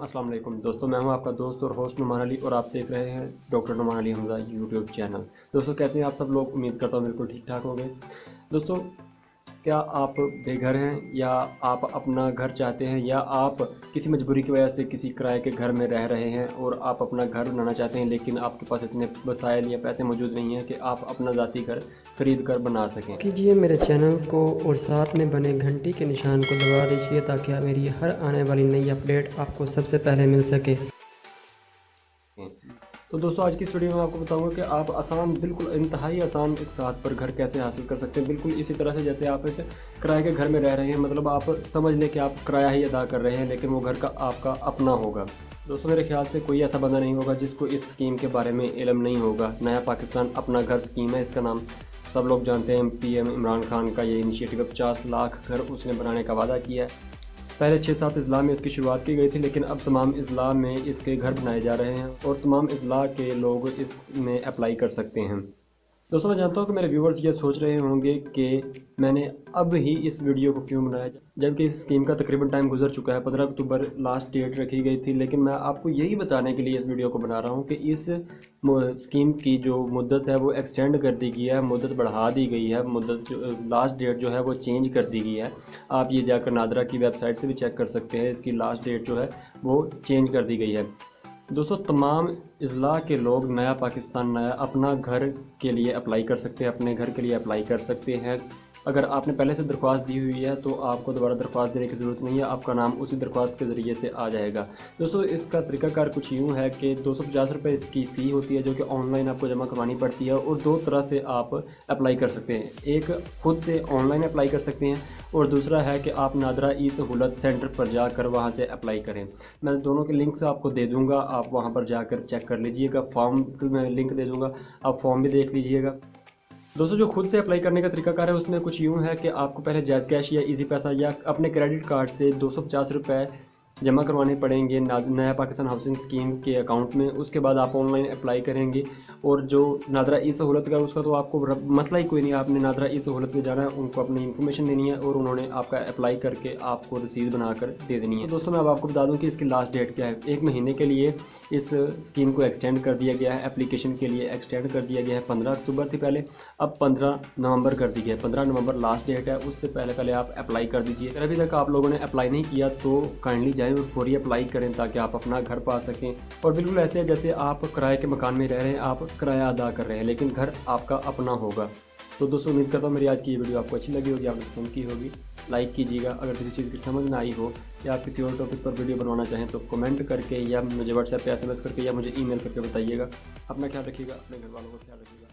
अस्सलाम वालेकुम दोस्तों, मैं हूं आपका दोस्त और होस्ट नुमान अली और आप देख रहे हैं doctor Numan Ali Hamza YouTube channel. दोस्तों कैसे हैं आप सब लोग? उम्मीद करता हूं बिल्कुल ठीक ठाक होंगे। दोस्तों, क्या आप बेघर हैं या आप अपना घर चाहते हैं या आप किसी मजबूरी की वजह से किसी किराए के घर में रह रहे हैं और आप अपना घर बनाना चाहते हैं, लेकिन आपके पास इतने वसाइल या पैसे मौजूद नहीं हैं कि आप अपना ज़ाती घर खरीद कर बना सकें? कीजिए मेरे चैनल को और साथ में बने घंटी के निशान को दबा दीजिए ताकि मेरी हर आने वाली नई अपडेट आपको सबसे पहले मिल सके। तो दोस्तों, आज की इस वीडियो में आपको बताऊंगा कि आप बिल्कुल इंतहाई आसान एक साथ पर घर कैसे हासिल कर सकते हैं, बिल्कुल इसी तरह से जैसे आप एक किराए के घर में रह रहे हैं। मतलब आप समझ लें कि आप किराया ही अदा कर रहे हैं, लेकिन वो घर का आपका अपना होगा। दोस्तों, मेरे ख्याल से कोई ऐसा बंदा नहीं होगा जिसको इस स्कीम के बारे में इल्म नहीं होगा। नया पाकिस्तान अपना घर स्कीम है, इसका नाम सब लोग जानते हैं। पीएम इमरान खान का ये इनिशिएटिव 50 लाख घर उसने बनाने का वादा किया है। पहले 6-7 अजला में इसकी शुरुआत की गई थी, लेकिन अब तमाम अजला में इसके घर बनाए जा रहे हैं और तमाम अजला के लोग इसमें अप्लाई कर सकते हैं। दोस्तों, मैं जानता हूँ कि मेरे व्यूवर्स ये सोच रहे होंगे कि मैंने अब ही इस वीडियो को क्यों बनाया, जबकि इस स्कीम का तकरीबन टाइम गुजर चुका है। 15 अक्टूबर लास्ट डेट रखी गई थी, लेकिन मैं आपको यही बताने के लिए इस वीडियो को बना रहा हूँ कि इस स्कीम की जो मुद्दत है वो एक्सटेंड कर दी गई है, मुद्दत बढ़ा दी गई है, मुद्दत लास्ट डेट जो है वो चेंज कर दी गई है। आप ये जाकर नादरा की वेबसाइट से भी चेक कर सकते हैं, इसकी लास्ट डेट जो है वो चेंज कर दी गई है। दोस्तों, तमाम अजला के लोग नया पाकिस्तान नया अपना घर के लिए अप्लाई कर सकते हैं, अपने घर के लिए अप्लाई कर सकते हैं। अगर आपने पहले से दरख्वास्त दी हुई है तो आपको दोबारा दरख्वास्त देने की ज़रूरत नहीं है, आपका नाम उसी दरख्वास्त के ज़रिए से आ जाएगा। दोस्तों, इसका तरीकाकार कुछ यूँ है कि 250 रुपये इसकी फ़ी होती है, जो कि ऑनलाइन आपको जमा करवानी पड़ती है, और दो तरह से आप अप्लाई कर सकते हैं। एक खुद से ऑनलाइन अप्लाई कर सकते हैं और दूसरा है कि आप नादरा ई सहूलत सेंटर पर जाकर वहाँ से अप्लाई करें। मैं दोनों के लिंक्स आपको दे दूँगा, आप वहाँ पर जाकर चेक कर लीजिएगा। फॉर्म मैं लिंक दे दूँगा, आप फॉर्म भी देख लीजिएगा। दोस्तों, जो खुद से अप्लाई करने का तरीकाकार है उसमें कुछ यूँ है कि आपको पहले जैज़ कैश या इजी पैसा या अपने क्रेडिट कार्ड से 250 रुपये जमा करवाने पड़ेंगे नया पाकिस्तान हाउसिंग स्कीम के अकाउंट में। उसके बाद आप ऑनलाइन अप्लाई करेंगे और जो नादरा ई सहूलत का उसका तो आपको मसला ही कोई नहीं। आपने नादरा ई सहूलत में जाना है, उनको अपनी इन्फॉर्मेशन देनी है और उन्होंने आपका अप्लाई करके आपको रसीद बनाकर दे देनी है। तो दोस्तों, मैं अब आपको बता दूं कि इसकी लास्ट डेट क्या है। 1 महीने के लिए इस स्कीम को एक्सटेंड कर दिया गया है, एप्लीकेशन के लिए एक्सटेंड कर दिया गया है। 15 अक्टूबर थी पहले, अब 15 नवंबर कर दी गई है। 15 नवंबर लास्ट डेट है, उससे पहले आप अप्लाई कर दीजिए। अगर अभी तक आप लोगों ने अप्लाई नहीं किया तो काइंडली जाएँ और फौरी अप्लाई करें ताकि आप अपना घर पा सकें। और बिल्कुल ऐसे है जैसे आप किराए के मकान में रह रहे हैं, आप किराया अदा कर रहे हैं, लेकिन घर आपका अपना होगा। तो दोस्तों, उम्मीद करता हूँ मेरी आज की ये वीडियो आपको अच्छी लगी होगी, आपने पसंद की होगी। लाइक कीजिएगा। अगर किसी चीज़ की समझ ना आई हो या आप किसी और टॉपिक पर वीडियो बनवाना चाहें तो कमेंट करके या मुझे व्हाट्सएप पे SMS करके या मुझे ईमेल करके बताइएगा। अपना ख्याल रखिएगा, अपने घर वालों का ख्याल रखिएगा।